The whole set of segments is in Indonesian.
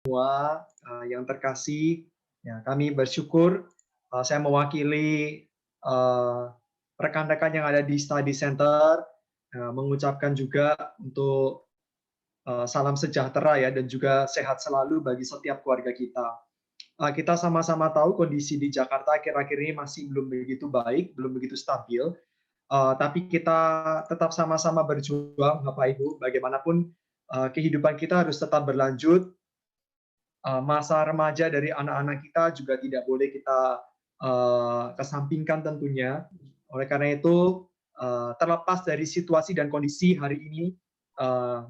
Semua yang terkasih, ya, kami bersyukur saya mewakili rekan-rekan yang ada di Study Center mengucapkan juga untuk salam sejahtera ya dan juga sehat selalu bagi setiap keluarga kita. Kita sama-sama tahu kondisi di Jakarta akhir-akhir ini masih belum begitu baik, belum begitu stabil, tapi kita tetap sama-sama berjuang, Bapak Ibu, bagaimanapun kehidupan kita harus tetap berlanjut. Masa remaja dari anak-anak kita juga tidak boleh kita kesampingkan tentunya. Oleh karena itu, terlepas dari situasi dan kondisi hari ini,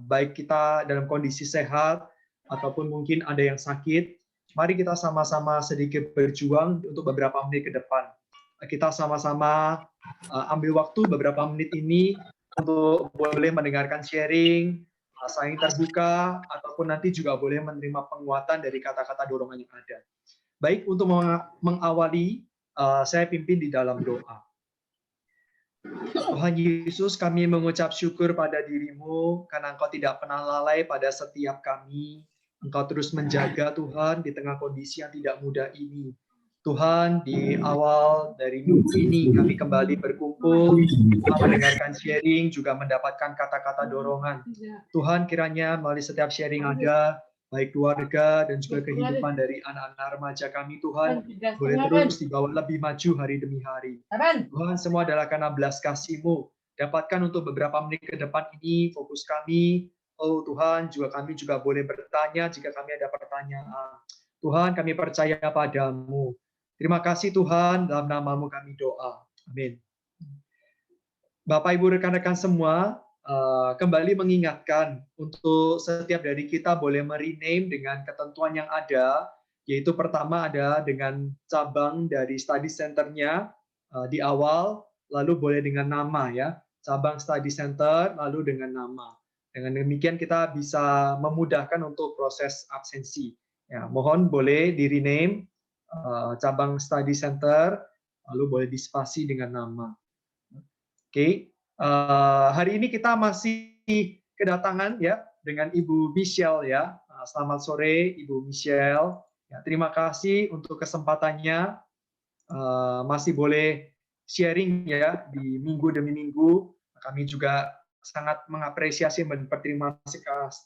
baik kita dalam kondisi sehat ataupun mungkin ada yang sakit, mari kita sama-sama sedikit berjuang untuk beberapa menit ke depan. Kita sama-sama ambil waktu beberapa menit ini untuk boleh mendengarkan sharing, saling terbuka, ataupun nanti juga boleh menerima penguatan dari kata-kata dorongan yang ada. Baik, untuk mengawali, saya pimpin di dalam doa. Tuhan Yesus, kami mengucap syukur pada diri-Mu, karena Engkau tidak pernah lalai pada setiap kami. Engkau terus menjaga Tuhan di tengah kondisi yang tidak mudah ini. Tuhan, di awal dari minggu ini kami kembali berkumpul, Tuhan mendengarkan sharing, juga mendapatkan kata-kata dorongan. Tuhan kiranya melalui setiap sharing ada, baik keluarga dan juga kehidupan dari anak-anak remaja kami, Tuhan, boleh terus dibawa lebih maju hari demi hari. Tuhan, semua adalah karena belas kasih-Mu. Dapatkan untuk beberapa menit ke depan ini fokus kami. Oh Tuhan, kami juga boleh bertanya jika kami ada pertanyaan. Tuhan, kami percaya padamu. Terima kasih Tuhan, dalam nama-Mu kami doa. Amin. Bapak, Ibu, rekan-rekan semua, kembali mengingatkan untuk setiap dari kita boleh merename dengan ketentuan yang ada, yaitu pertama ada dengan cabang dari study center-nya di awal, lalu boleh dengan nama ya, cabang study center, lalu dengan nama. Dengan demikian kita bisa memudahkan untuk proses absensi. Ya, mohon boleh di rename cabang study center, lalu boleh dispasi dengan nama. Oke, hari ini kita masih kedatangan ya dengan Ibu Michelle ya. Selamat sore Ibu Michelle. Ya, terima kasih untuk kesempatannya. Masih boleh sharing ya di minggu demi minggu. Kami juga sangat mengapresiasi dan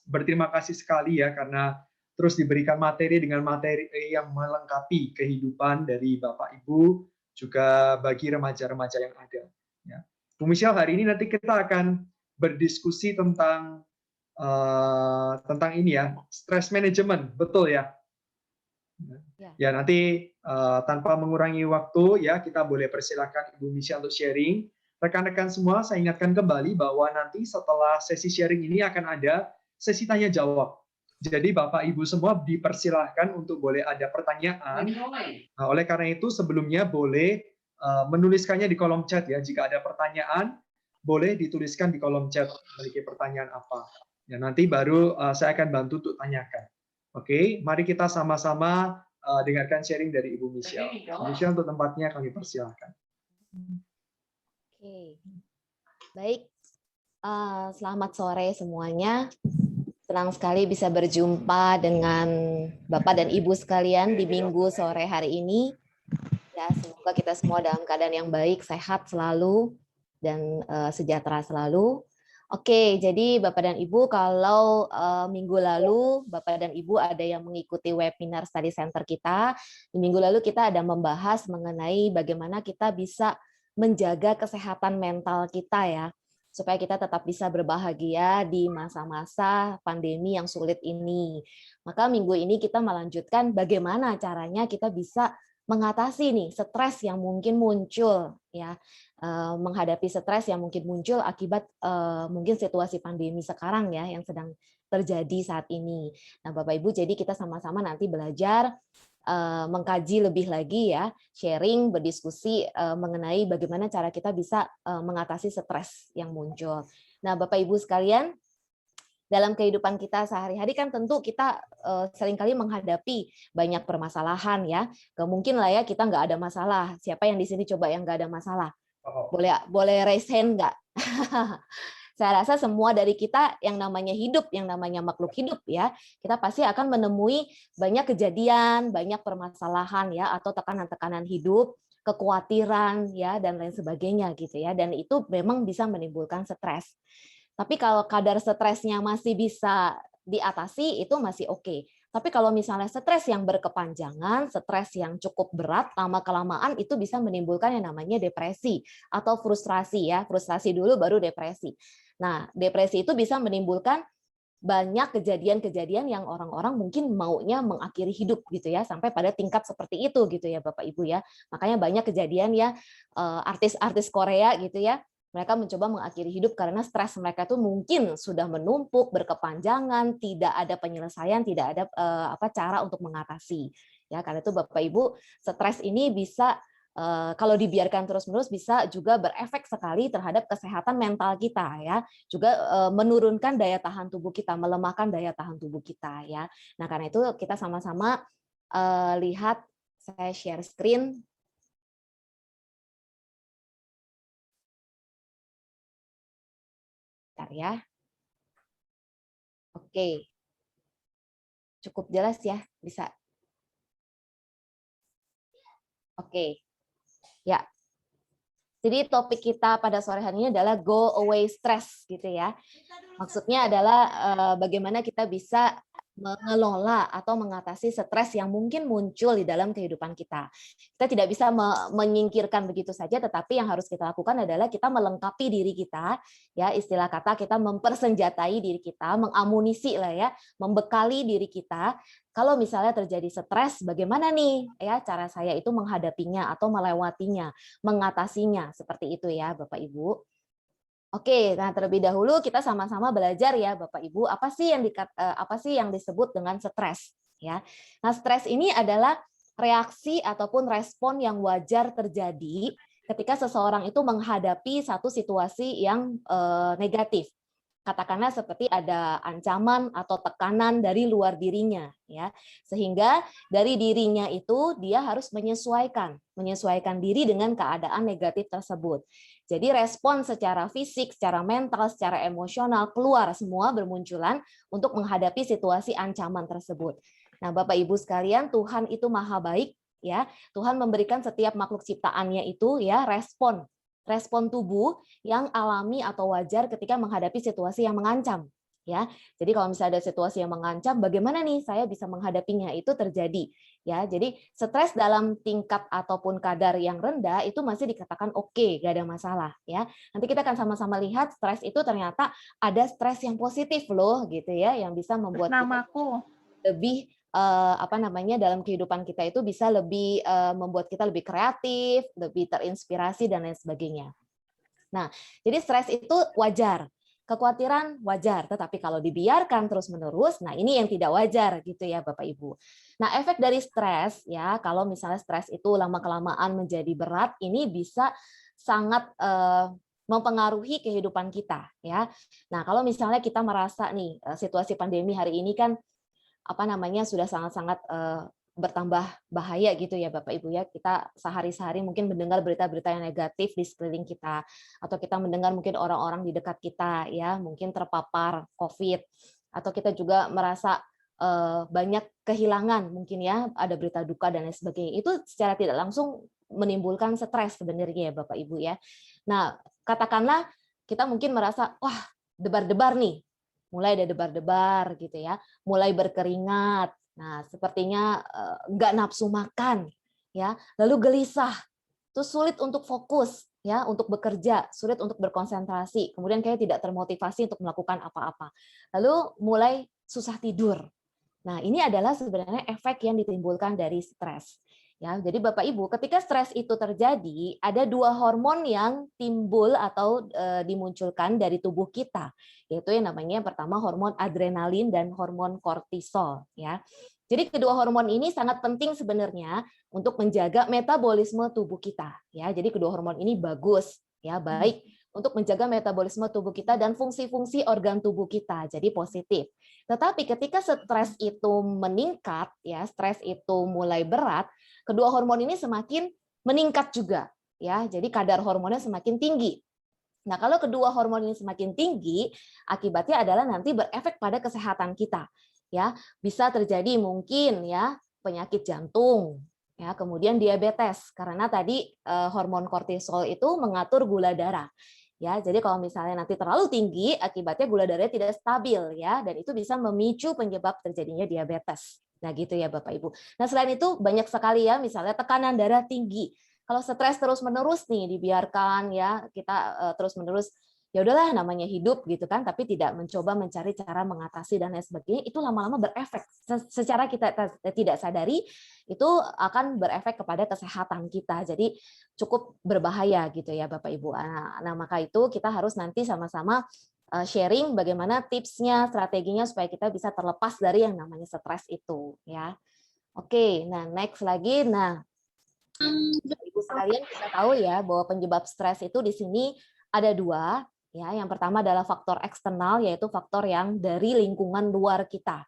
berterima kasih sekali ya karena terus diberikan materi dengan materi yang melengkapi kehidupan dari Bapak Ibu juga bagi remaja-remaja yang ada. Ya. Bu Michelle, hari ini nanti kita akan berdiskusi tentang ini ya, stress management, betul ya? Ya, nanti tanpa mengurangi waktu ya, kita boleh persilakan Ibu Michelle untuk sharing. Rekan-rekan semua, saya ingatkan kembali bahwa nanti setelah sesi sharing ini akan ada sesi tanya jawab. Jadi Bapak Ibu semua dipersilahkan untuk boleh ada pertanyaan. Nah, oleh karena itu sebelumnya boleh menuliskannya di kolom chat ya. Jika ada pertanyaan, boleh dituliskan di kolom chat memiliki pertanyaan apa. Ya, nanti baru saya akan bantu untuk tanyakan. Oke, mari kita sama-sama dengarkan sharing dari Ibu Michelle. Ibu Michelle, untuk tempatnya kami persilahkan. Oke, baik. Selamat sore semuanya. Senang sekali bisa berjumpa dengan Bapak dan Ibu sekalian di minggu sore hari ini. Ya, semoga kita semua dalam keadaan yang baik, sehat selalu, dan sejahtera selalu. Oke, jadi Bapak dan Ibu, kalau minggu lalu Bapak dan Ibu ada yang mengikuti webinar Study Center kita, di minggu lalu kita ada membahas mengenai bagaimana kita bisa menjaga kesehatan mental kita ya, supaya kita tetap bisa berbahagia di masa-masa pandemi yang sulit ini. Maka minggu ini kita melanjutkan bagaimana caranya kita bisa mengatasi nih stres yang mungkin muncul ya, menghadapi stres yang mungkin muncul akibat mungkin situasi pandemi sekarang ya yang sedang terjadi saat ini. Nah, Bapak Ibu, jadi kita sama-sama nanti belajar mengkaji lebih lagi ya, sharing, berdiskusi mengenai bagaimana cara kita bisa mengatasi stres yang muncul. Nah, Bapak Ibu sekalian, dalam kehidupan kita sehari-hari kan tentu kita seringkali menghadapi banyak permasalahan ya. Gak mungkin lah ya kita nggak ada masalah. Siapa yang di sini coba yang nggak ada masalah? Boleh raise hand nggak? Saya rasa semua dari kita yang namanya hidup, yang namanya makhluk hidup ya, kita pasti akan menemui banyak kejadian, banyak permasalahan ya, atau tekanan-tekanan hidup, kekhawatiran ya, dan lain sebagainya gitu ya. Dan itu memang bisa menimbulkan stres. Tapi kalau kadar stresnya masih bisa diatasi, itu masih oke. Tapi kalau misalnya stres yang berkepanjangan, stres yang cukup berat, lama-kelamaan itu bisa menimbulkan yang namanya depresi atau frustrasi ya. Frustrasi dulu baru depresi. Nah, depresi itu bisa menimbulkan banyak kejadian-kejadian yang orang-orang mungkin maunya mengakhiri hidup gitu ya, sampai pada tingkat seperti itu gitu ya Bapak Ibu ya. Makanya banyak kejadian ya artis-artis Korea gitu ya, mereka mencoba mengakhiri hidup karena stres mereka itu mungkin sudah menumpuk, berkepanjangan, tidak ada penyelesaian, tidak ada cara untuk mengatasi. Ya, karena itu Bapak Ibu, stres ini bisa kalau dibiarkan terus-menerus bisa juga berefek sekali terhadap kesehatan mental kita ya. Juga menurunkan daya tahan tubuh kita, melemahkan daya tahan tubuh kita ya. Nah, karena itu kita sama-sama lihat, saya share screen. Bentar ya. Oke. Cukup jelas ya, bisa. Oke. Ya. Jadi topik kita pada sore hari ini adalah go away stress gitu ya. Maksudnya adalah bagaimana kita bisa mengelola atau mengatasi stres yang mungkin muncul di dalam kehidupan kita. Kita tidak bisa menyingkirkan begitu saja, tetapi yang harus kita lakukan adalah kita melengkapi diri kita, ya istilah kata kita mempersenjatai diri kita, mengamunisi lah ya, membekali diri kita. Kalau misalnya terjadi stres, bagaimana nih ya cara saya itu menghadapinya atau melewatinya, mengatasinya seperti itu ya Bapak Ibu. Oke, nah terlebih dahulu kita sama-sama belajar ya Bapak Ibu, apa sih yang disebut dengan stres ya. Nah, stres ini adalah reaksi ataupun respon yang wajar terjadi ketika seseorang itu menghadapi satu situasi yang negatif. Katakanlah seperti ada ancaman atau tekanan dari luar dirinya ya. Sehingga dari dirinya itu dia harus menyesuaikan diri dengan keadaan negatif tersebut. Jadi respon secara fisik, secara mental, secara emosional keluar semua bermunculan untuk menghadapi situasi ancaman tersebut. Nah, Bapak Ibu sekalian, Tuhan itu Maha Baik ya. Tuhan memberikan setiap makhluk ciptaannya itu ya respon tubuh yang alami atau wajar ketika menghadapi situasi yang mengancam. Ya, jadi kalau misalnya ada situasi yang mengancam, bagaimana nih saya bisa menghadapinya? Itu terjadi. Ya, jadi stres dalam tingkat ataupun kadar yang rendah itu masih dikatakan oke, gak ada masalah. Ya, nanti kita akan sama-sama lihat stres itu ternyata ada stres yang positif loh, gitu ya, yang bisa membuat kita lebih dalam kehidupan kita itu bisa lebih membuat kita lebih kreatif, lebih terinspirasi dan lain sebagainya. Nah, jadi stres itu wajar, kekhawatiran wajar, tetapi kalau dibiarkan terus-menerus, nah ini yang tidak wajar gitu ya Bapak Ibu. Nah, efek dari stres ya, kalau misalnya stres itu lama-kelamaan menjadi berat, ini bisa sangat mempengaruhi kehidupan kita ya. Nah, kalau misalnya kita merasa nih situasi pandemi hari ini kan sudah sangat-sangat bertambah bahaya gitu ya Bapak Ibu ya. Kita sehari-hari mungkin mendengar berita-berita yang negatif di sekeliling kita, atau kita mendengar mungkin orang-orang di dekat kita ya mungkin terpapar COVID, atau kita juga merasa banyak kehilangan mungkin ya, ada berita duka dan lain sebagainya. Itu secara tidak langsung menimbulkan stres sebenarnya ya Bapak Ibu ya. Nah, katakanlah kita mungkin merasa wah debar-debar nih, mulai ada debar-debar gitu ya, mulai berkeringat. Nah, sepertinya nggak nafsu makan, ya, lalu gelisah, terus sulit untuk fokus, ya, untuk bekerja, sulit untuk berkonsentrasi, kemudian kayak tidak termotivasi untuk melakukan apa-apa, lalu mulai susah tidur. Nah, ini adalah sebenarnya efek yang ditimbulkan dari stres. Ya, jadi Bapak Ibu, ketika stres itu terjadi, ada dua hormon yang timbul atau dimunculkan dari tubuh kita, yaitu yang namanya yang pertama hormon adrenalin dan hormon kortisol. Ya, jadi kedua hormon ini sangat penting sebenarnya untuk menjaga metabolisme tubuh kita. Ya, jadi kedua hormon ini bagus, ya baik untuk menjaga metabolisme tubuh kita dan fungsi-fungsi organ tubuh kita, jadi positif. Tetapi ketika stres itu meningkat, ya stres itu mulai berat, kedua hormon ini semakin meningkat juga, ya. Jadi kadar hormonnya semakin tinggi. Nah, kalau kedua hormon ini semakin tinggi, akibatnya adalah nanti berefek pada kesehatan kita. Ya, bisa terjadi mungkin ya penyakit jantung, ya, kemudian diabetes karena tadi hormon kortisol itu mengatur gula darah. Ya, jadi kalau misalnya nanti terlalu tinggi, akibatnya gula darahnya tidak stabil ya, dan itu bisa memicu penyebab terjadinya diabetes. Nah, gitu ya Bapak Ibu. Nah, selain itu banyak sekali ya, misalnya tekanan darah tinggi. Kalau stres terus-menerus nih dibiarkan ya, kita terus-menerus ya udahlah namanya hidup gitu kan, tapi tidak mencoba mencari cara mengatasi dan lain sebagainya, itu lama-lama berefek. Secara kita tidak sadari itu akan berefek kepada kesehatan kita. Jadi cukup berbahaya gitu ya Bapak Ibu. Nah, maka itu kita harus nanti sama-sama sharing bagaimana tipsnya, strateginya supaya kita bisa terlepas dari yang namanya stres itu ya. Oke, nah next lagi. Nah, Ibu sekalian, kita tahu ya bahwa penyebab stres itu di sini ada dua. Ya, yang pertama adalah faktor eksternal, yaitu faktor yang dari lingkungan luar kita.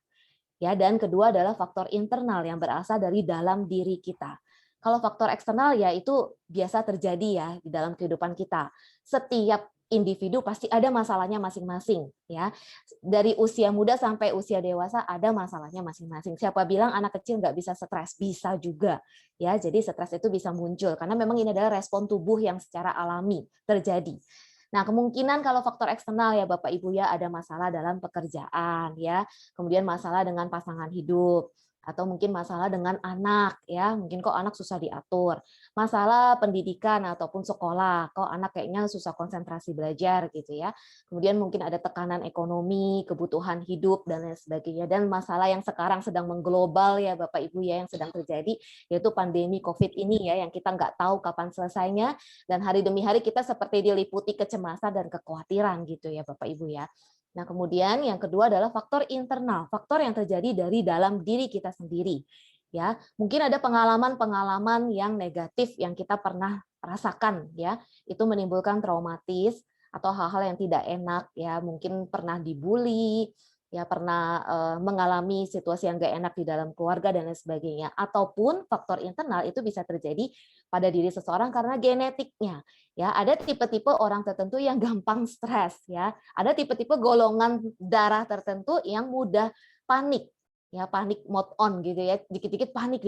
Ya, dan kedua adalah faktor internal yang berasal dari dalam diri kita. Kalau faktor eksternal ya itu biasa terjadi ya di dalam kehidupan kita. Setiap individu pasti ada masalahnya masing-masing ya. Dari usia muda sampai usia dewasa ada masalahnya masing-masing. Siapa bilang anak kecil nggak bisa stres? Bisa juga ya. Jadi stres itu bisa muncul karena memang ini adalah respon tubuh yang secara alami terjadi. Nah, kemungkinan kalau faktor eksternal ya Bapak Ibu ya ada masalah dalam pekerjaan ya, kemudian masalah dengan pasangan hidup, atau mungkin masalah dengan anak ya, mungkin kok anak susah diatur, masalah pendidikan ataupun sekolah, kok anak kayaknya susah konsentrasi belajar gitu ya. Kemudian mungkin ada tekanan ekonomi, kebutuhan hidup dan lain sebagainya, dan masalah yang sekarang sedang mengglobal ya Bapak Ibu ya yang sedang terjadi yaitu pandemi COVID ini ya yang kita nggak tahu kapan selesainya, dan hari demi hari kita seperti diliputi kecemasan dan kekhawatiran gitu ya Bapak Ibu ya. Nah, kemudian yang kedua adalah faktor internal, faktor yang terjadi dari dalam diri kita sendiri. Ya, mungkin ada pengalaman-pengalaman yang negatif yang kita pernah rasakan ya, itu menimbulkan traumatis atau hal-hal yang tidak enak ya, mungkin pernah dibully, ya pernah mengalami situasi yang gak enak di dalam keluarga dan lain sebagainya, ataupun faktor internal itu bisa terjadi pada diri seseorang karena genetiknya. Ya, ada tipe-tipe orang tertentu yang gampang stres ya. Ada tipe-tipe golongan darah tertentu yang mudah panik. Ya, panik mode on gitu ya. Dikit-dikit panik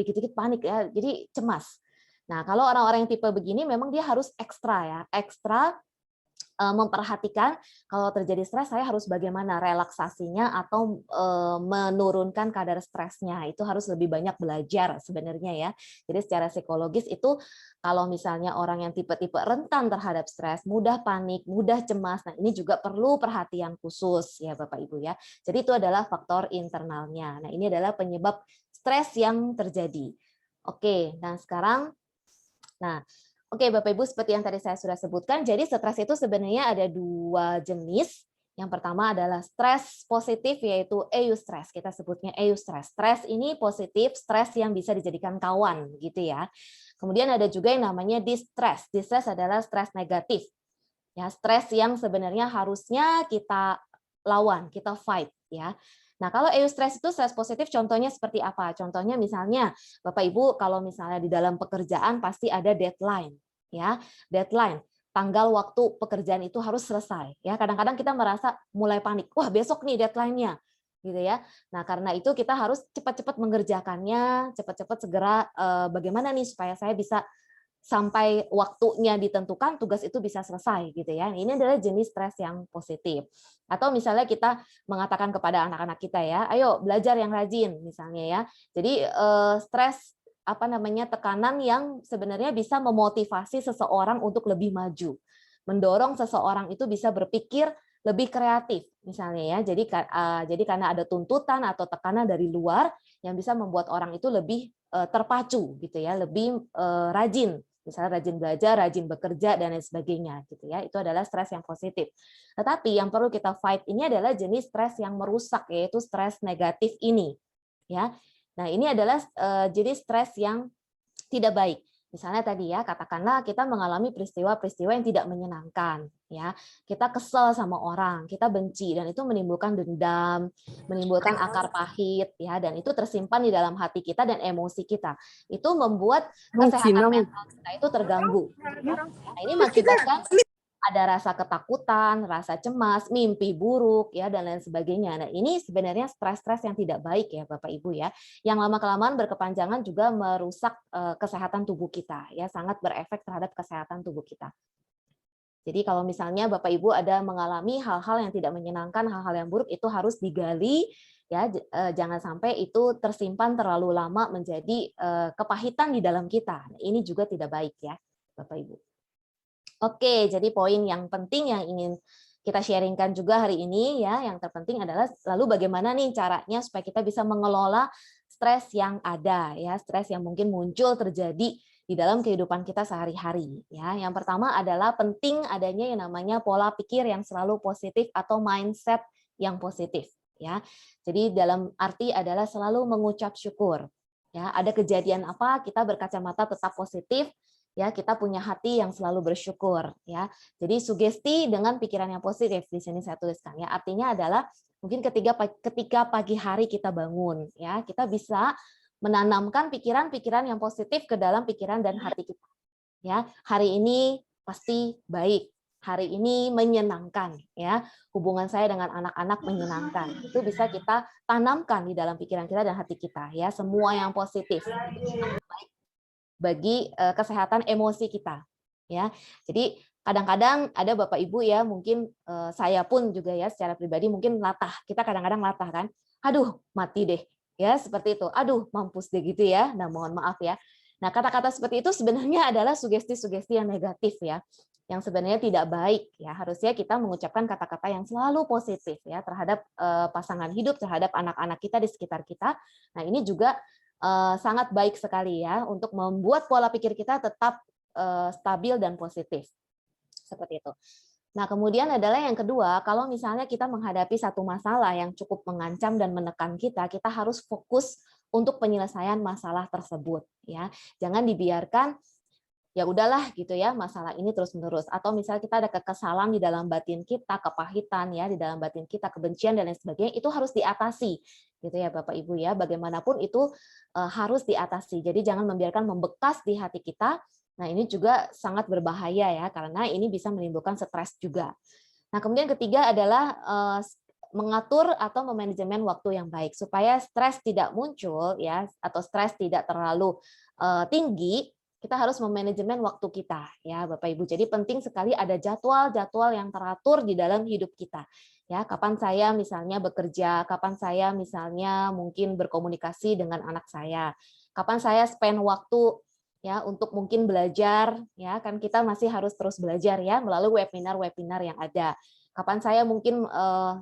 ya. Jadi cemas. Nah, kalau orang-orang yang tipe begini memang dia harus ekstra ya, ekstra memperhatikan kalau terjadi stres saya harus bagaimana relaksasinya atau menurunkan kadar stresnya. Itu harus lebih banyak belajar sebenarnya ya. Jadi secara psikologis itu kalau misalnya orang yang tipe-tipe rentan terhadap stres, mudah panik, mudah cemas, nah ini juga perlu perhatian khusus ya Bapak Ibu ya. Jadi itu adalah faktor internalnya. Nah, ini adalah penyebab stres yang terjadi. Oke, nah sekarang Oke, Bapak Ibu, seperti yang tadi saya sudah sebutkan, jadi stres itu sebenarnya ada dua jenis. Yang pertama adalah stres positif, yaitu eustress. Kita sebutnya eustress. Stres ini positif, stres yang bisa dijadikan kawan, gitu ya. Kemudian ada juga yang namanya distress. Distress adalah stres negatif. Ya, stres yang sebenarnya harusnya kita lawan, kita fight, ya. Nah, kalau eustress itu stres positif contohnya seperti apa? Contohnya misalnya Bapak Ibu kalau misalnya di dalam pekerjaan pasti ada deadline, ya. Deadline, tanggal waktu pekerjaan itu harus selesai, ya. Kadang-kadang kita merasa mulai panik. Wah, besok nih deadline-nya. Gitu ya. Nah, karena itu kita harus cepat-cepat mengerjakannya, cepat-cepat segera bagaimana nih supaya saya bisa sampai waktunya ditentukan tugas itu bisa selesai gitu ya. Ini adalah jenis stres yang positif. Atau misalnya kita mengatakan kepada anak-anak kita ya, ayo belajar yang rajin misalnya ya. Jadi stres apa namanya tekanan yang sebenarnya bisa memotivasi seseorang untuk lebih maju. Mendorong seseorang itu bisa berpikir lebih kreatif misalnya ya. Jadi karena ada tuntutan atau tekanan dari luar yang bisa membuat orang itu lebih terpacu gitu ya, lebih rajin. Misalnya rajin belajar, rajin bekerja dan lain sebagainya gitu ya. Itu adalah stres yang positif. Tetapi yang perlu kita fight ini adalah jenis stres yang merusak yaitu stres negatif ini. Ya. Nah, ini adalah jenis stres yang tidak baik. Misalnya tadi ya, katakanlah kita mengalami peristiwa-peristiwa yang tidak menyenangkan, ya. Kita kesel sama orang, kita benci dan itu menimbulkan dendam, menimbulkan akar pahit, ya, dan itu tersimpan di dalam hati kita dan emosi kita. Itu membuat kesehatan mental kita itu terganggu. Nah, ini mengakibatkan ada rasa ketakutan, rasa cemas, mimpi buruk ya dan lain sebagainya. Nah, ini sebenarnya stres-stres yang tidak baik ya Bapak Ibu ya. Yang lama-kelamaan berkepanjangan juga merusak kesehatan tubuh kita ya, sangat berefek terhadap kesehatan tubuh kita. Jadi kalau misalnya Bapak Ibu ada mengalami hal-hal yang tidak menyenangkan, hal-hal yang buruk itu harus digali ya, jangan sampai itu tersimpan terlalu lama menjadi kepahitan di dalam kita. Nah, ini juga tidak baik ya Bapak Ibu. Oke, jadi poin yang penting yang ingin kita sharingkan juga hari ini ya, yang terpenting adalah lalu bagaimana nih caranya supaya kita bisa mengelola stres yang ada ya, stres yang mungkin muncul terjadi di dalam kehidupan kita sehari-hari ya. Yang pertama adalah penting adanya yang namanya pola pikir yang selalu positif atau mindset yang positif ya. Jadi dalam arti adalah selalu mengucap syukur. Ya, ada kejadian apa kita berkacamata tetap positif ya, kita punya hati yang selalu bersyukur ya. Jadi sugesti dengan pikiran yang positif di sini saya tuliskan ya. Artinya adalah mungkin ketika pagi hari kita bangun ya, kita bisa menanamkan pikiran-pikiran yang positif ke dalam pikiran dan hati kita. Ya, hari ini pasti baik. Hari ini menyenangkan ya. Hubungan saya dengan anak-anak menyenangkan. Itu bisa kita tanamkan di dalam pikiran kita dan hati kita ya, semua yang positif. Bagi kesehatan emosi kita ya. Jadi kadang-kadang ada Bapak Ibu ya, mungkin saya pun juga ya secara pribadi mungkin latah. Kita kadang-kadang latah kan. Aduh, mati deh. Ya, seperti itu. Aduh, mampus deh gitu ya. Nah, mohon maaf ya. Nah, kata-kata seperti itu sebenarnya adalah sugesti-sugesti yang negatif ya. Yang sebenarnya tidak baik ya. Harusnya kita mengucapkan kata-kata yang selalu positif ya terhadap pasangan hidup, terhadap anak-anak kita di sekitar kita. Nah, ini juga sangat baik sekali ya untuk membuat pola pikir kita tetap stabil dan positif. Seperti itu. Nah, kemudian adalah yang kedua, kalau misalnya kita menghadapi satu masalah yang cukup mengancam dan menekan kita, kita harus fokus untuk penyelesaian masalah tersebut ya. Jangan dibiarkan ya udahlah gitu ya, masalah ini terus-menerus, atau misalnya kita ada kekesalan di dalam batin kita, kepahitan ya di dalam batin kita, kebencian dan lain sebagainya, itu harus diatasi gitu ya Bapak Ibu ya, bagaimanapun itu harus diatasi. Jadi jangan membiarkan membekas di hati kita. Nah, ini juga sangat berbahaya ya, karena ini bisa menimbulkan stres juga. Nah, kemudian ketiga adalah mengatur atau memanajemen waktu yang baik supaya stres tidak muncul ya, atau stres tidak terlalu tinggi. Kita harus memanajemen waktu kita ya Bapak Ibu. Jadi penting sekali ada jadwal-jadwal yang teratur di dalam hidup kita. Ya, kapan saya misalnya bekerja, kapan saya misalnya mungkin berkomunikasi dengan anak saya. Kapan saya spend waktu ya untuk mungkin belajar ya, kan kita masih harus terus belajar ya melalui webinar-webinar yang ada. Kapan saya mungkin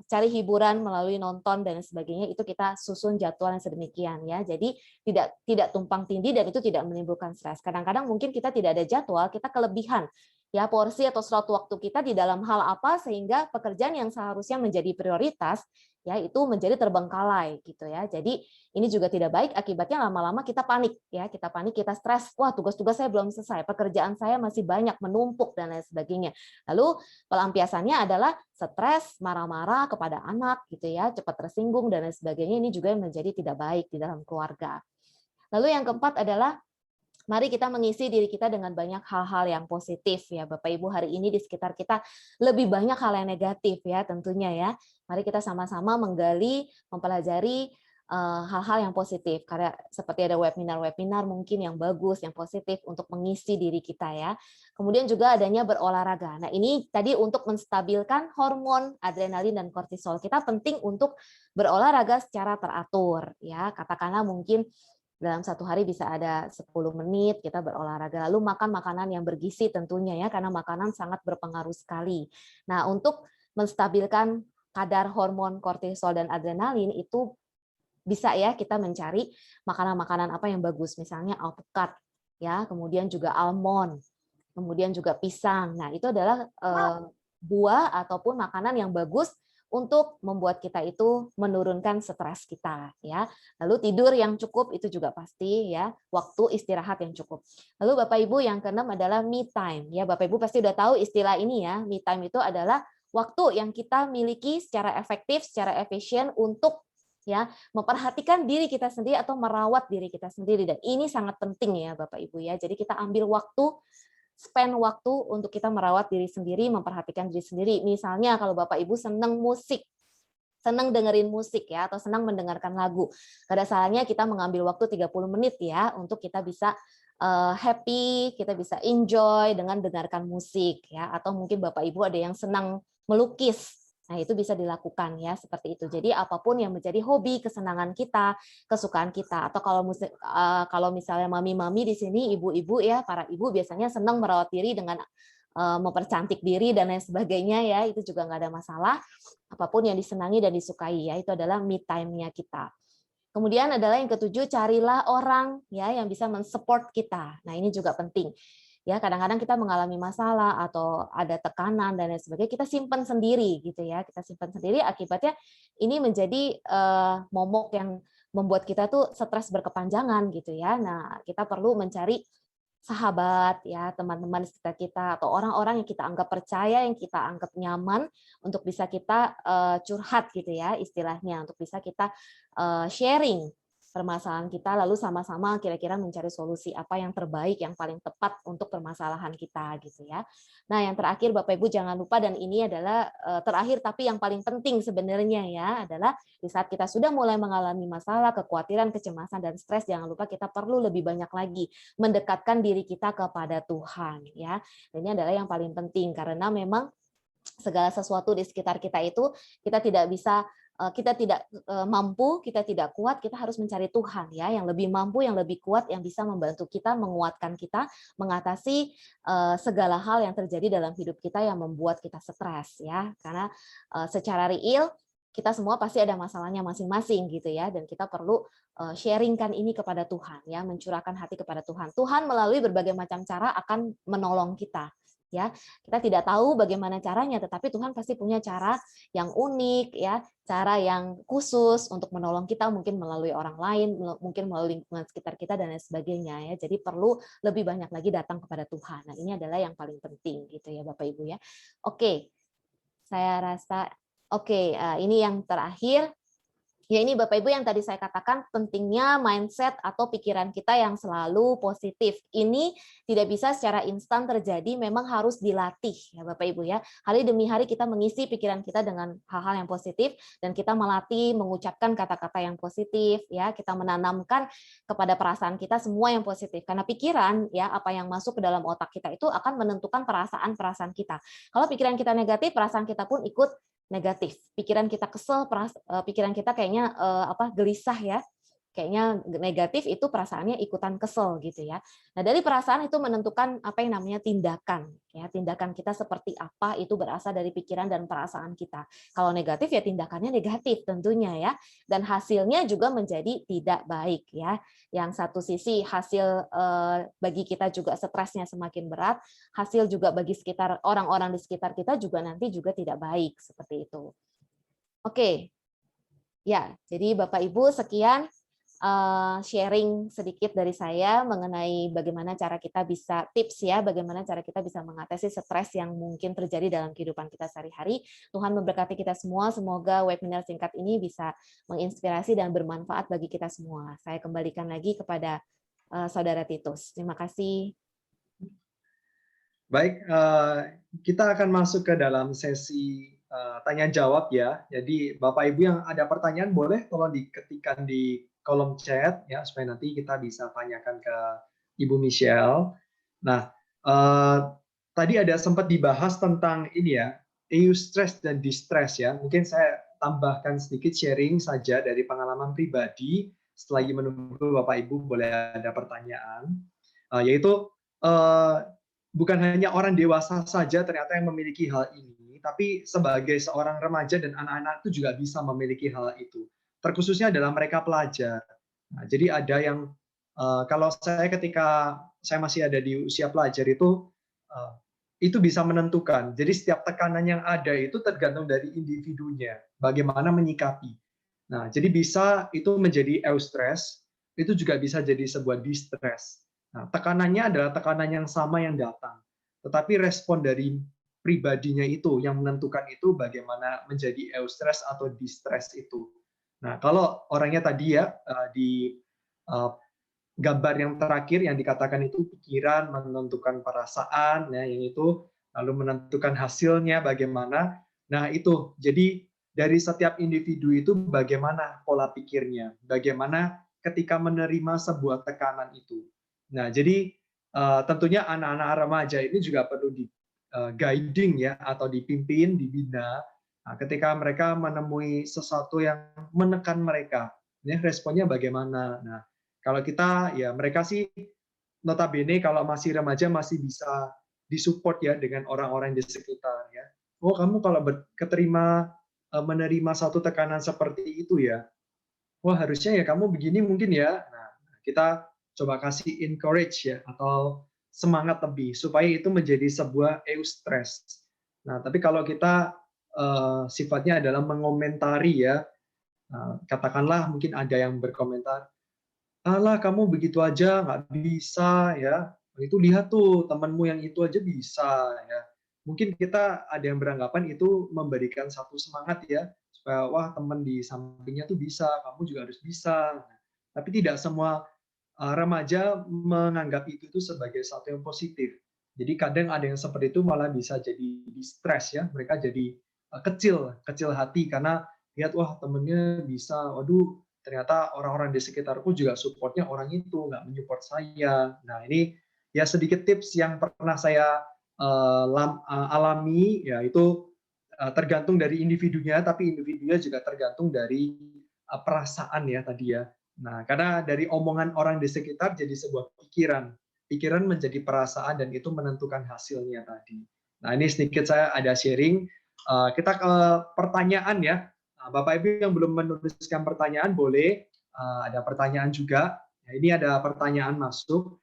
cari hiburan melalui nonton dan sebagainya, itu kita susun jadwal yang sedemikian ya. Jadi tidak tumpang tindih dan itu tidak menimbulkan stres. Kadang-kadang mungkin kita tidak ada jadwal, kita kelebihan ya porsi atau slot waktu kita di dalam hal apa sehingga pekerjaan yang seharusnya menjadi prioritas ya itu menjadi terbengkalai gitu ya. Jadi ini juga tidak baik, akibatnya lama-lama kita panik ya, kita panik, kita stres. Wah, tugas-tugas saya belum selesai, pekerjaan saya masih banyak menumpuk dan lain sebagainya. Lalu pelampiasannya adalah stres, marah-marah kepada anak gitu ya, cepat tersinggung dan lain sebagainya. Ini juga menjadi tidak baik di dalam keluarga. Lalu yang keempat adalah mari kita mengisi diri kita dengan banyak hal-hal yang positif ya Bapak Ibu. Hari ini di sekitar kita lebih banyak hal yang negatif ya tentunya ya. Mari kita sama-sama menggali, mempelajari hal-hal yang positif. Karena seperti ada webinar-webinar mungkin yang bagus, yang positif untuk mengisi diri kita ya. Kemudian juga adanya berolahraga. Nah, ini tadi untuk menstabilkan hormon adrenalin dan kortisol. Kita penting untuk berolahraga secara teratur ya. Katakanlah mungkin dalam satu hari bisa ada 10 menit kita berolahraga, lalu makan makanan yang bergizi tentunya ya, karena makanan sangat berpengaruh sekali. Nah, untuk menstabilkan kadar hormon kortisol dan adrenalin itu bisa ya kita mencari makanan-makanan apa yang bagus, misalnya alpukat ya, kemudian juga almond, kemudian juga pisang. Nah, itu adalah buah ataupun makanan yang bagus untuk membuat kita itu menurunkan stres kita ya. Lalu tidur yang cukup itu juga pasti ya, waktu istirahat yang cukup. Lalu Bapak Ibu yang keenam adalah me time ya. Bapak Ibu pasti udah tahu istilah ini ya. Me time itu adalah waktu yang kita miliki secara efektif, secara efisien untuk ya memperhatikan diri kita sendiri atau merawat diri kita sendiri, dan ini sangat penting ya Bapak Ibu ya. Jadi kita ambil waktu spend waktu untuk kita merawat diri sendiri, memperhatikan diri sendiri. Misalnya kalau Bapak Ibu senang musik, senang dengerin musik ya, atau senang mendengarkan lagu. Gak ada salahnya kita mengambil waktu 30 menit ya, untuk kita bisa happy, kita bisa enjoy dengan dengarkan musik ya, atau mungkin Bapak Ibu ada yang senang melukis. Nah, itu bisa dilakukan ya, seperti itu. Jadi apapun yang menjadi hobi, kesenangan kita, kesukaan kita. Atau kalau misalnya mami-mami di sini, ibu-ibu ya, para ibu biasanya senang merawat diri dengan mempercantik diri dan lain sebagainya ya, itu juga nggak ada masalah. Apapun yang disenangi dan disukai ya, itu adalah me time-nya kita. Kemudian adalah yang ketujuh, carilah orang ya yang bisa mensupport kita. Nah, ini juga penting. Ya, kadang-kadang kita mengalami masalah atau ada tekanan dan lain sebagainya, kita simpan sendiri gitu ya. Kita simpan sendiri, akibatnya ini menjadi momok yang membuat kita tuh stres berkepanjangan gitu ya. Nah, kita perlu mencari sahabat ya, teman-teman di sekitar kita atau orang-orang yang kita anggap percaya, yang kita anggap nyaman untuk bisa kita curhat gitu ya istilahnya, untuk bisa kita sharing permasalahan kita, lalu sama-sama kira-kira mencari solusi apa yang terbaik, yang paling tepat untuk permasalahan kita gitu ya. Nah, yang terakhir Bapak Ibu jangan lupa, dan ini adalah terakhir tapi yang paling penting sebenarnya ya, adalah di saat kita sudah mulai mengalami masalah, kekhawatiran, kecemasan dan stres, jangan lupa kita perlu lebih banyak lagi mendekatkan diri kita kepada Tuhan ya. Dan ini adalah yang paling penting, karena memang segala sesuatu di sekitar kita itu kita tidak mampu, kita tidak kuat, kita harus mencari Tuhan ya, yang lebih mampu, yang lebih kuat, yang bisa membantu kita, menguatkan kita, mengatasi segala hal yang terjadi dalam hidup kita yang membuat kita stres ya. Karena secara real kita semua pasti ada masalahnya masing-masing gitu ya, dan kita perlu sharingkan ini kepada Tuhan ya, mencurahkan hati kepada Tuhan. Tuhan melalui berbagai macam cara akan menolong kita. Ya, kita tidak tahu bagaimana caranya, tetapi Tuhan pasti punya cara yang unik ya, cara yang khusus untuk menolong kita, mungkin melalui orang lain, mungkin melalui lingkungan sekitar kita dan lain sebagainya ya. Jadi perlu lebih banyak lagi datang kepada Tuhan. Nah, ini adalah yang paling penting gitu ya Bapak Ibu ya. Oke. Saya rasa ini yang terakhir. Ya, ini Bapak Ibu yang tadi saya katakan pentingnya mindset atau pikiran kita yang selalu positif. Ini tidak bisa secara instan terjadi, memang harus dilatih ya Bapak Ibu ya. Hari demi hari kita mengisi pikiran kita dengan hal-hal yang positif, dan kita melatih mengucapkan kata-kata yang positif ya. Kita menanamkan kepada perasaan kita semua yang positif. Karena pikiran ya, apa yang masuk ke dalam otak kita itu akan menentukan perasaan-perasaan kita. Kalau pikiran kita negatif, perasaan kita pun ikut negatif. Pikiran kita kesel, pikiran kita kayaknya gelisah ya, kayaknya negatif, itu perasaannya ikutan kesel gitu ya. Nah, dari perasaan itu menentukan apa yang namanya tindakan ya. Tindakan kita seperti apa itu berasal dari pikiran dan perasaan kita. Kalau negatif ya tindakannya negatif tentunya ya, dan hasilnya juga menjadi tidak baik ya. Yang satu sisi hasil bagi kita juga stresnya semakin berat, hasil juga bagi sekitar orang-orang di sekitar kita juga nanti juga tidak baik seperti itu. Oke. Ya, jadi Bapak Ibu sekian sharing sedikit dari saya mengenai bagaimana cara kita bisa tips ya, bagaimana cara kita bisa mengatasi stres yang mungkin terjadi dalam kehidupan kita sehari-hari. Tuhan memberkati kita semua. Semoga webinar singkat ini bisa menginspirasi dan bermanfaat bagi kita semua. Saya kembalikan lagi kepada Saudara Titus. Terima kasih. Baik, kita akan masuk ke dalam sesi tanya jawab ya. Jadi Bapak Ibu yang ada pertanyaan boleh tolong diketikkan di kolom chat ya, supaya nanti kita bisa tanyakan ke Ibu Michelle. Nah, tadi ada sempat dibahas tentang ini ya, eustress dan distress ya. Mungkin saya tambahkan sedikit sharing saja dari pengalaman pribadi. Setelah menunggu Bapak Ibu boleh ada pertanyaan, yaitu bukan hanya orang dewasa saja ternyata yang memiliki hal ini, tapi sebagai seorang remaja dan anak-anak itu juga bisa memiliki hal itu. Terkhususnya adalah mereka pelajar. Nah, jadi ada yang kalau saya ketika saya masih ada di usia pelajar itu bisa menentukan. Jadi setiap tekanan yang ada itu tergantung dari individunya, bagaimana menyikapi. Nah, jadi bisa itu menjadi eustress, itu juga bisa jadi sebuah distress. Nah, tekanannya adalah tekanan yang sama yang datang, tetapi respon dari pribadinya itu yang menentukan itu bagaimana menjadi eustress atau distress itu. Nah, kalau orangnya tadi ya di gambar yang terakhir yang dikatakan itu pikiran menentukan perasaan, ya, yang itu lalu menentukan hasilnya bagaimana. Nah itu, jadi dari setiap individu itu bagaimana pola pikirnya, bagaimana ketika menerima sebuah tekanan itu. Nah jadi tentunya anak-anak remaja ini juga perlu di guiding ya atau dipimpin, dibina. Nah, ketika mereka menemui sesuatu yang menekan mereka, ya responnya bagaimana. Nah kalau kita ya mereka sih notabene kalau masih remaja masih bisa disupport ya dengan orang-orang di sekitar ya. Oh kamu kalau keterima menerima satu tekanan seperti itu ya, wah harusnya ya kamu begini mungkin ya. Nah kita coba kasih encourage ya atau semangat lebih supaya itu menjadi sebuah eustress. Nah tapi kalau kita sifatnya adalah mengomentari ya, katakanlah mungkin ada yang berkomentar, "Alah kamu begitu aja nggak bisa ya, itu lihat tuh temanmu yang itu aja bisa ya." Mungkin kita ada yang beranggapan itu memberikan satu semangat ya, supaya wah teman di sampingnya tuh bisa, kamu juga harus bisa. Tapi tidak semua remaja menganggap itu tuh sebagai satu yang positif. Jadi kadang ada yang seperti itu malah bisa jadi stres ya, mereka jadi kecil, kecil hati karena lihat wah temennya bisa, waduh ternyata orang-orang di sekitarku juga supportnya orang itu, nggak menyupport saya. Nah ini ya sedikit tips yang pernah saya alami, ya itu tergantung dari individunya, tapi individunya juga tergantung dari perasaan ya tadi ya. Nah, karena dari omongan orang di sekitar jadi sebuah pikiran. Pikiran menjadi perasaan dan itu menentukan hasilnya tadi. Nah, ini sedikit saya ada sharing. Kita ke pertanyaan ya. Nah, Bapak Ibu yang belum menuliskan pertanyaan boleh. Ada pertanyaan juga. Nah, ini ada pertanyaan masuk.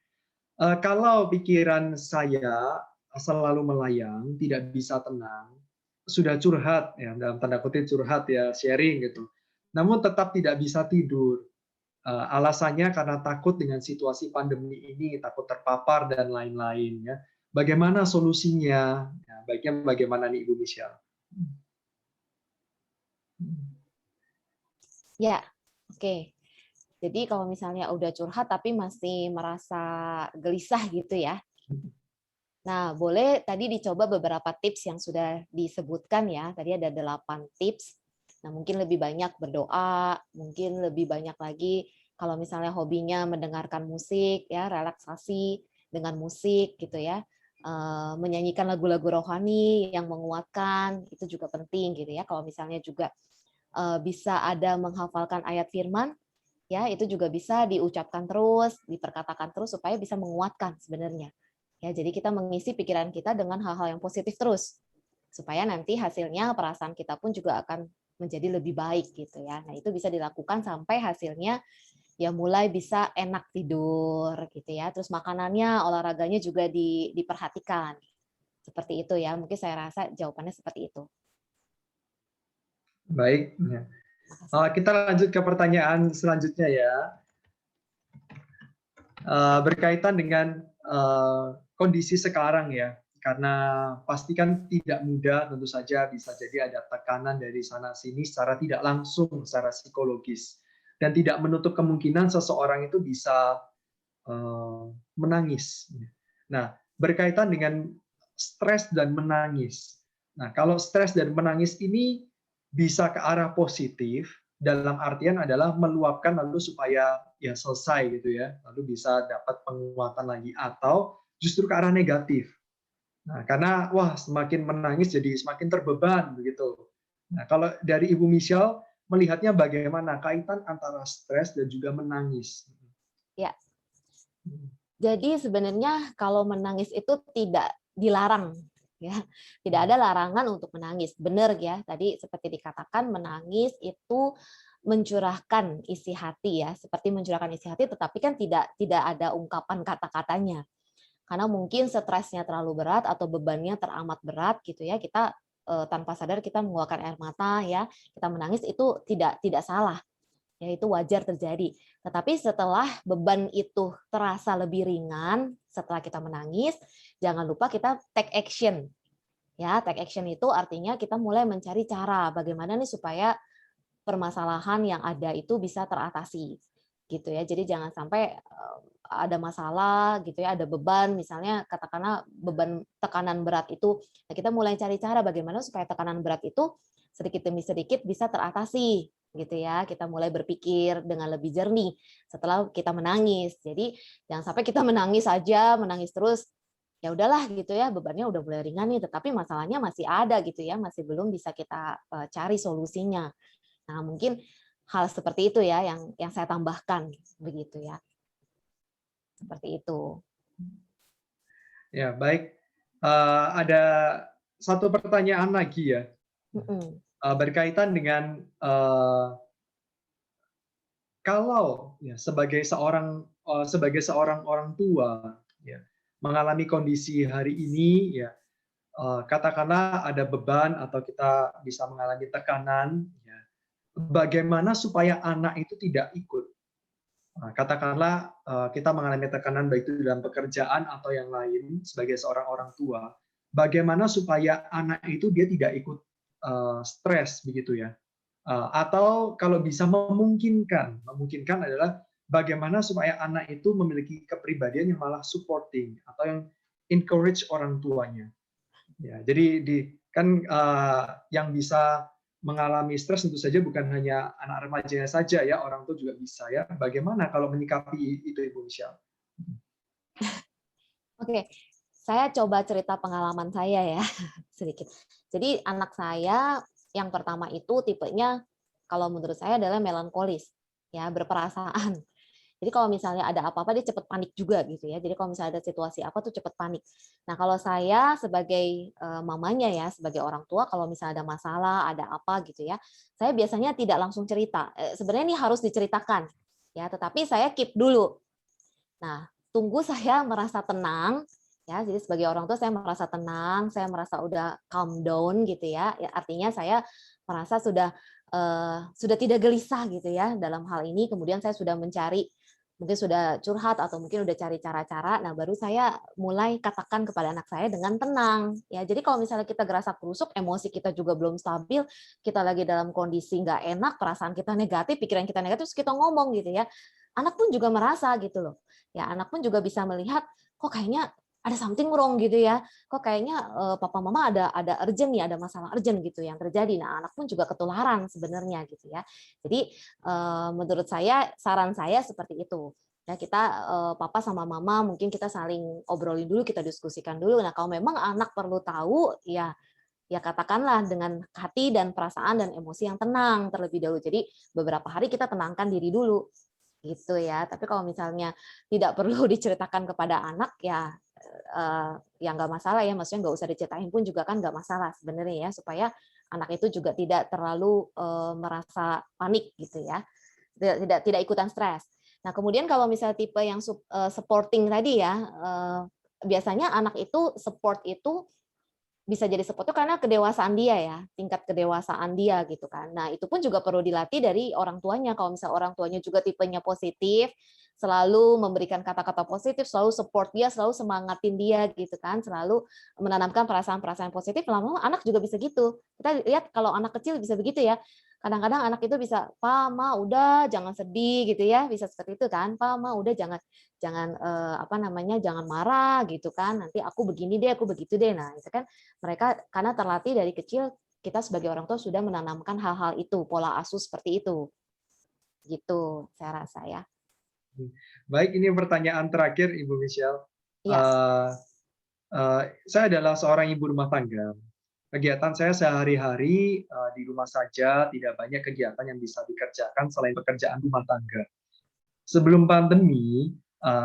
Kalau pikiran saya selalu melayang, tidak bisa tenang, sudah curhat ya dalam tanda kutip curhat ya sharing gitu. Namun tetap tidak bisa tidur. Alasannya karena takut dengan situasi pandemi ini, takut terpapar dan lain-lain ya. Bagaimana solusinya? Ya, baiknya bagaimana nih Ibu Michelle? Ya, oke. Jadi kalau misalnya udah curhat tapi masih merasa gelisah gitu ya. Nah, boleh tadi dicoba beberapa tips yang sudah disebutkan ya. Tadi ada 8 tips. Nah, mungkin lebih banyak berdoa, mungkin lebih banyak lagi kalau misalnya hobinya mendengarkan musik ya, relaksasi dengan musik gitu ya. Menyanyikan lagu-lagu rohani yang menguatkan, itu juga penting gitu ya. Kalau misalnya juga bisa ada menghafalkan ayat firman, ya itu juga bisa diucapkan terus, diperkatakan terus supaya bisa menguatkan sebenarnya. Ya, jadi kita mengisi pikiran kita dengan hal-hal yang positif terus supaya nanti hasilnya perasaan kita pun juga akan menjadi lebih baik gitu ya. Nah, itu bisa dilakukan sampai hasilnya ya mulai bisa enak tidur gitu ya. Terus makanannya, olahraganya juga diperhatikan. Seperti itu ya. Mungkin saya rasa jawabannya seperti itu. Baik. Ya. Kita lanjut ke pertanyaan selanjutnya ya. Berkaitan dengan kondisi sekarang ya, karena pastikan tidak mudah, tentu saja bisa jadi ada tekanan dari sana sini secara tidak langsung, secara psikologis, dan tidak menutup kemungkinan seseorang itu bisa menangis. Nah, berkaitan dengan stres dan menangis. Nah, kalau stres dan menangis ini bisa ke arah positif, dalam artian adalah meluapkan lalu supaya ya selesai gitu ya, lalu bisa dapat penguatan lagi, atau justru ke arah negatif. Nah, karena wah semakin menangis jadi semakin terbeban begitu. Nah, kalau dari Ibu Michelle melihatnya bagaimana kaitan antara stres dan juga menangis? Ya. Jadi sebenarnya kalau menangis itu tidak dilarang ya. Tidak ada larangan untuk menangis. Benar ya. Tadi seperti dikatakan menangis itu mencurahkan isi hati ya, seperti mencurahkan isi hati tetapi kan tidak ada ungkapan kata-katanya. Karena mungkin stresnya terlalu berat atau bebannya teramat berat gitu ya, kita tanpa sadar kita mengeluarkan air mata ya, kita menangis itu tidak salah. Ya itu wajar terjadi. Tetapi setelah beban itu terasa lebih ringan setelah kita menangis, jangan lupa kita take action. Ya, take action itu artinya kita mulai mencari cara bagaimana nih supaya permasalahan yang ada itu bisa teratasi. gitu ya. Jadi jangan sampai ada masalah gitu ya, ada beban misalnya katakanlah beban tekanan berat itu, nah kita mulai cari cara bagaimana supaya tekanan berat itu sedikit demi sedikit bisa teratasi gitu ya. Kita mulai berpikir dengan lebih jernih setelah kita menangis. Jadi jangan sampai kita menangis saja, menangis terus, ya udahlah gitu ya, bebannya udah mulai ringan nih, tetapi masalahnya masih ada gitu ya, masih belum bisa kita cari solusinya. Nah, mungkin hal seperti itu ya yang saya tambahkan begitu ya. Seperti itu. Ya, baik. Ada satu pertanyaan lagi ya, berkaitan dengan kalau ya sebagai seorang orang tua ya, mengalami kondisi hari ini ya, katakanlah ada beban atau kita bisa mengalami tekanan ya, bagaimana supaya anak itu tidak ikut. Nah, katakanlah kita mengalami tekanan baik itu dalam pekerjaan atau yang lain sebagai seorang orang tua, bagaimana supaya anak itu dia tidak ikut stres begitu ya. Atau kalau bisa memungkinkan adalah bagaimana supaya anak itu memiliki kepribadian yang malah supporting atau yang encourage orang tuanya. Ya, jadi kan yang bisa mengalami stres tentu saja bukan hanya anak remajanya saja ya, orang tua juga bisa ya. Bagaimana kalau menyikapi itu Ibu Michelle? Oke, saya coba cerita pengalaman saya ya sedikit. Jadi anak saya yang pertama itu tipenya kalau menurut saya adalah melankolis, ya berperasaan. Jadi kalau misalnya ada apa-apa dia cepat panik juga gitu ya. Jadi kalau misalnya ada situasi apa tuh cepat panik. Nah kalau saya sebagai mamanya ya, sebagai orang tua, kalau misalnya ada masalah, ada apa gitu ya, saya biasanya tidak langsung cerita. Sebenarnya ini harus diceritakan, ya. Tetapi saya keep dulu. Nah tunggu saya merasa tenang, ya. Jadi sebagai orang tua saya merasa tenang, saya merasa udah calm down gitu ya. Artinya saya merasa sudah tidak gelisah gitu ya dalam hal ini. Kemudian saya sudah mencari, mungkin sudah curhat atau mungkin udah cari cara-cara, nah baru saya mulai katakan kepada anak saya dengan tenang. Ya, jadi kalau misalnya kita gerasa kerusuk, emosi kita juga belum stabil, kita lagi dalam kondisi nggak enak, perasaan kita negatif, pikiran kita negatif, terus kita ngomong gitu ya, anak pun juga merasa gitu loh. Ya, anak pun juga bisa melihat, kok kayaknya ada something wrong gitu ya, kok kayaknya papa mama ada urgent nih, ada masalah urgent gitu yang terjadi. Nah, anak pun juga ketularan sebenarnya gitu ya. Jadi menurut saya, saran saya seperti itu. Ya, kita papa sama mama mungkin kita saling obrolin dulu, kita diskusikan dulu. Nah, kalau memang anak perlu tahu, ya katakanlah dengan hati dan perasaan dan emosi yang tenang terlebih dahulu. Jadi beberapa hari kita tenangkan diri dulu gitu ya. Tapi kalau misalnya tidak perlu diceritakan kepada anak ya nggak masalah ya, maksudnya nggak usah diceritain pun juga kan nggak masalah sebenarnya ya, supaya anak itu juga tidak terlalu merasa panik gitu ya, tidak ikutan stres. Nah kemudian kalau misalnya tipe yang supporting tadi ya, biasanya anak itu support itu bisa jadi support itu karena kedewasaan dia ya, tingkat kedewasaan dia gitu kan. Nah, itu pun juga perlu dilatih dari orang tuanya. Kalau misalnya orang tuanya juga tipenya positif, selalu memberikan kata-kata positif, selalu support dia, selalu semangatin dia gitu kan, selalu menanamkan perasaan-perasaan positif, lama-lama anak juga bisa gitu. Kita lihat kalau anak kecil bisa begitu ya. Kadang-kadang anak itu bisa, "Pa, Ma, udah jangan sedih," gitu ya. Bisa seperti itu kan. "Pa, Ma, udah jangan jangan jangan marah gitu kan. Nanti aku begini deh, aku begitu deh." Nah, itu kan mereka karena terlatih dari kecil, kita sebagai orang tua sudah menanamkan hal-hal itu, pola asuh seperti itu. Gitu, saya rasa ya. Baik, ini pertanyaan terakhir Ibu Michelle. Iya. Saya adalah seorang ibu rumah tangga. Kegiatan saya sehari-hari di rumah saja, tidak banyak kegiatan yang bisa dikerjakan selain pekerjaan rumah tangga. Sebelum pandemi,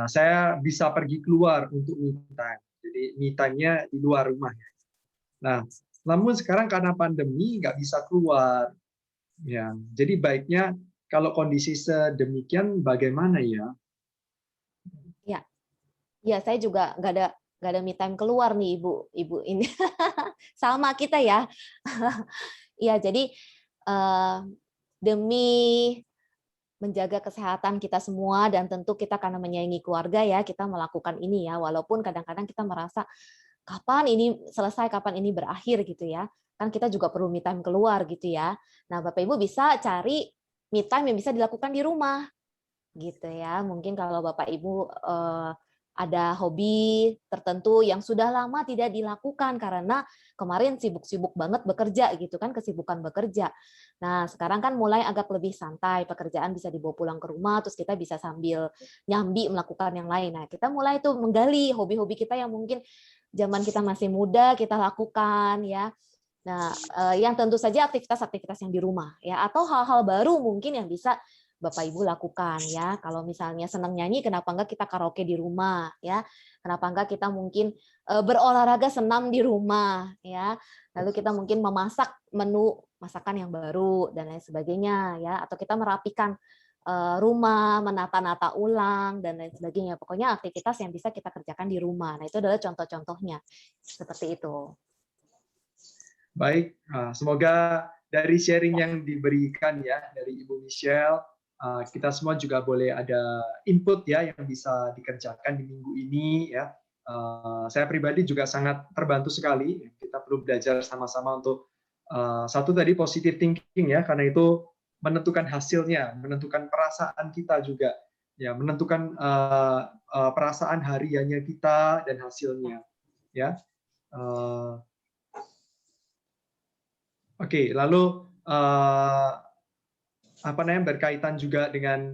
saya bisa pergi keluar untuk me time. Jadi me time-nya di luar rumah. Nah, namun sekarang karena pandemi nggak bisa keluar. Ya, jadi baiknya kalau kondisi sedemikian bagaimana ya? Ya, ya saya juga nggak ada me time keluar nih ibu ini sama kita ya. Iya, jadi demi menjaga kesehatan kita semua dan tentu kita karena menyayangi keluarga ya kita melakukan ini ya, walaupun kadang-kadang kita merasa kapan ini selesai, kapan ini berakhir gitu ya, kan kita juga perlu me time keluar gitu ya. Nah Bapak Ibu bisa cari me time yang bisa dilakukan di rumah gitu ya. Mungkin kalau Bapak Ibu ada hobi tertentu yang sudah lama tidak dilakukan karena kemarin sibuk-sibuk banget bekerja gitu kan, kesibukan bekerja. Nah, sekarang kan mulai agak lebih santai, pekerjaan bisa dibawa pulang ke rumah, terus kita bisa sambil nyambi melakukan yang lain. Nah, kita mulai tuh menggali hobi-hobi kita yang mungkin zaman kita masih muda kita lakukan ya. Nah, yang tentu saja aktivitas-aktivitas yang di rumah ya, atau hal-hal baru mungkin yang bisa Bapak Ibu lakukan ya. Kalau misalnya senang nyanyi, kenapa enggak kita karaoke di rumah ya? Kenapa enggak kita mungkin berolahraga senam di rumah ya? Lalu kita mungkin memasak menu masakan yang baru dan lain sebagainya ya, atau kita merapikan rumah, menata-nata ulang dan lain sebagainya. Pokoknya aktivitas yang bisa kita kerjakan di rumah. Nah, itu adalah contoh-contohnya. Seperti itu. Baik, semoga dari sharing yang diberikan ya dari Ibu Michelle, kita semua juga boleh ada input ya yang bisa dikerjakan di minggu ini ya. Saya pribadi juga sangat terbantu sekali. Kita perlu belajar sama-sama untuk satu tadi positive thinking ya, karena itu menentukan hasilnya, menentukan perasaan kita juga, ya menentukan perasaan hariannya kita dan hasilnya, ya. Oke, lalu apa namanya berkaitan juga dengan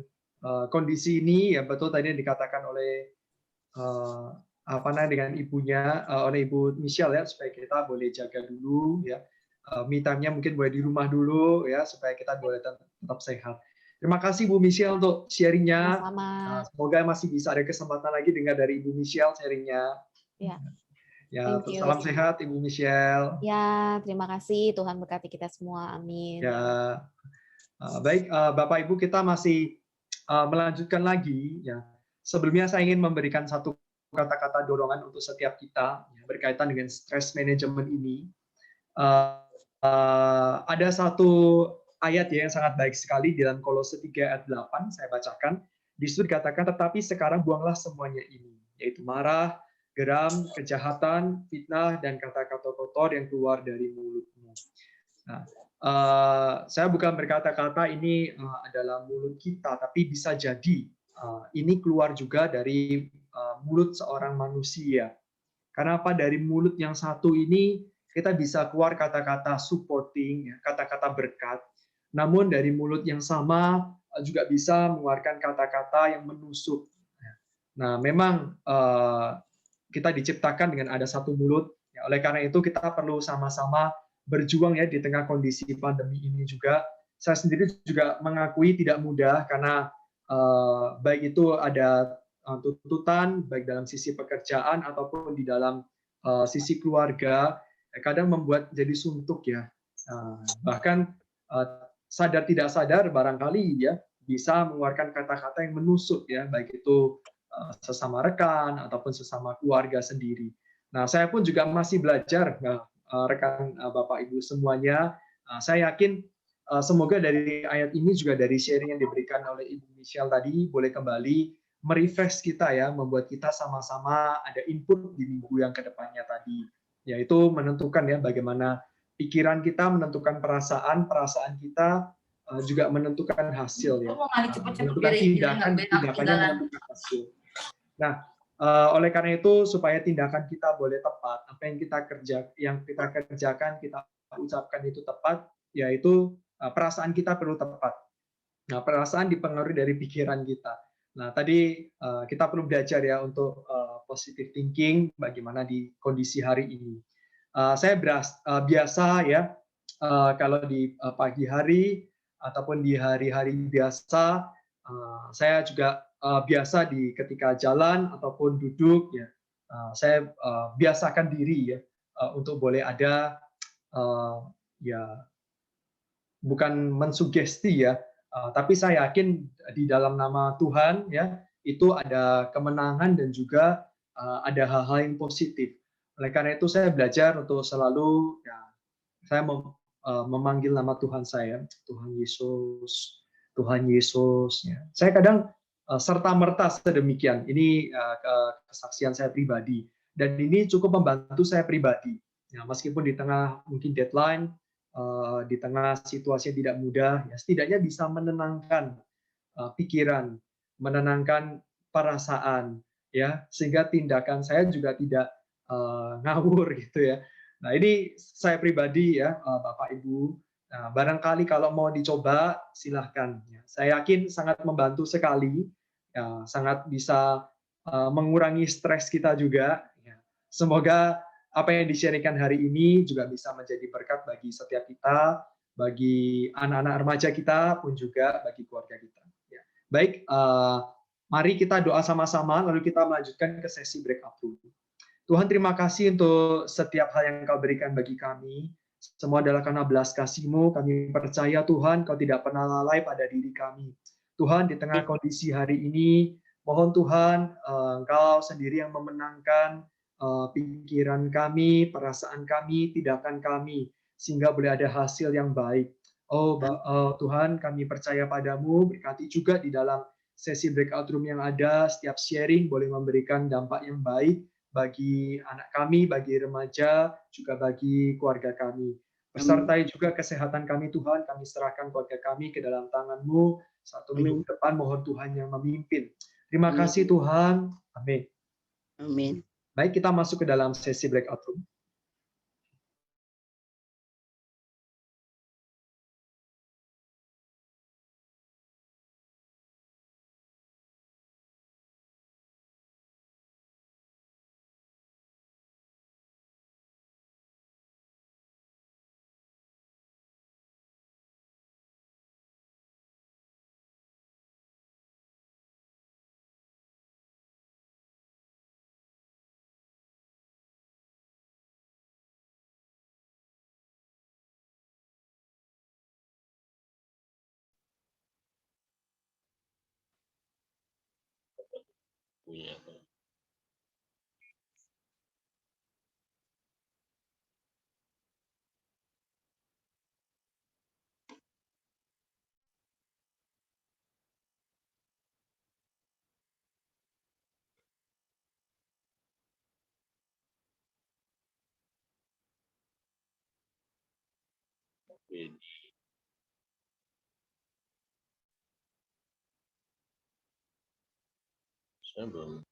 kondisi ini ya betul tadi yang dikatakan oleh apa namanya dengan ibunya oleh Ibu Michelle ya supaya kita boleh jaga dulu ya me time-nya mungkin boleh di rumah dulu ya supaya kita boleh tetap sehat. Terima kasih Bu Michelle untuk sharing-nya. Sama-sama. Semoga masih bisa ada kesempatan lagi dengar dari Ibu Michelle sharing-nya. Ya. Ya, Thank you. salam sehat Ibu Michelle. Ya, terima kasih. Tuhan berkati kita semua. Amin. Ya, baik Bapak Ibu kita masih melanjutkan lagi ya. Sebelumnya saya ingin memberikan satu kata-kata dorongan untuk setiap kita ya, berkaitan dengan stress management ini. Ada satu ayat ya yang sangat baik sekali di dalam Kolose 3 ayat 8 saya bacakan. Di situ dikatakan tetapi sekarang buanglah semuanya ini, yaitu marah, geram, kejahatan, fitnah dan kata-kata kotor yang keluar dari mulutmu. Nah, saya bukan berkata-kata ini adalah mulut kita, tapi bisa jadi ini keluar juga dari mulut seorang manusia. Karena apa? Dari mulut yang satu ini kita bisa keluar kata-kata supporting, kata-kata berkat. Namun dari mulut yang sama juga bisa mengeluarkan kata-kata yang menusuk. Nah, memang kita diciptakan dengan ada satu mulut. Oleh karena itu kita perlu sama-sama berjuang ya di tengah kondisi pandemi ini juga. Saya sendiri juga mengakui tidak mudah karena baik itu ada tuntutan baik dalam sisi pekerjaan ataupun di dalam sisi keluarga, kadang membuat jadi suntuk ya. Bahkan sadar tidak sadar barangkali ya bisa mengeluarkan kata-kata yang menusuk ya, baik itu sesama rekan ataupun sesama keluarga sendiri. Nah, saya pun juga masih belajar, rekan Bapak Ibu semuanya. Saya yakin semoga dari ayat ini juga dari sharing yang diberikan oleh Ibu Michelle tadi boleh kembali merefresh kita ya, membuat kita sama-sama ada input di minggu yang kedepannya tadi, yaitu menentukan ya bagaimana pikiran kita menentukan perasaan, perasaan kita juga menentukan hasil ya, menentukan tindakannya menentukan hasil. Nah, oleh karena itu supaya tindakan kita boleh tepat, apa yang kita kerjakan, kita ucapkan itu tepat, yaitu perasaan kita perlu tepat. Nah, perasaan dipengaruhi dari pikiran kita. Nah, tadi kita perlu belajar ya untuk positive thinking bagaimana di kondisi hari ini. Saya biasa ya kalau di pagi hari ataupun di hari-hari biasa, saya juga biasa ketika jalan ataupun duduk ya, saya biasakan diri ya untuk boleh ada ya bukan mensugesti ya, tapi saya yakin di dalam nama Tuhan ya itu ada kemenangan dan juga ada hal-hal yang positif. Oleh karena itu saya belajar untuk selalu ya saya memanggil nama Tuhan saya, Tuhan Yesus, Tuhan Yesus. Ya. Saya kadang serta merta sedemikian. Ini kesaksian saya pribadi dan ini cukup membantu saya pribadi. Ya, meskipun di tengah mungkin deadline, di tengah situasi yang tidak mudah, ya, setidaknya bisa menenangkan pikiran menenangkan perasaan, ya, sehingga tindakan saya juga tidak ngawur gitu ya. Nah, ini saya pribadi ya, Bapak Ibu. Nah, barangkali kalau mau dicoba silahkan. Ya. Saya yakin sangat membantu sekali, ya, sangat bisa mengurangi stres kita juga. Ya. Semoga apa yang di-share-kan hari ini juga bisa menjadi berkat bagi setiap kita, bagi anak-anak remaja kita, pun juga bagi keluarga kita. Ya. Baik, mari kita doa sama-sama, lalu kita melanjutkan ke sesi breakout room. Tuhan, terima kasih untuk setiap hal yang Kau berikan bagi kami. Semua adalah karena belas kasih-Mu. Kami percaya Tuhan, Kau tidak pernah lalai pada diri kami. Tuhan, di tengah kondisi hari ini, mohon Tuhan, Engkau sendiri yang memenangkan pikiran kami, perasaan kami, tindakan kami, sehingga boleh ada hasil yang baik. Tuhan, kami percaya padamu, berkati juga di dalam sesi breakout room yang ada, setiap sharing boleh memberikan dampak yang baik bagi anak kami, bagi remaja, juga bagi keluarga kami. Besertai juga kesehatan kami Tuhan, kami serahkan keluarga kami ke dalam tangan-Mu. 1 minggu ke depan mohon Tuhan yang memimpin. Terima kasih Tuhan. Amin. Amin. Baik, kita masuk ke dalam sesi breakout room. Saya belum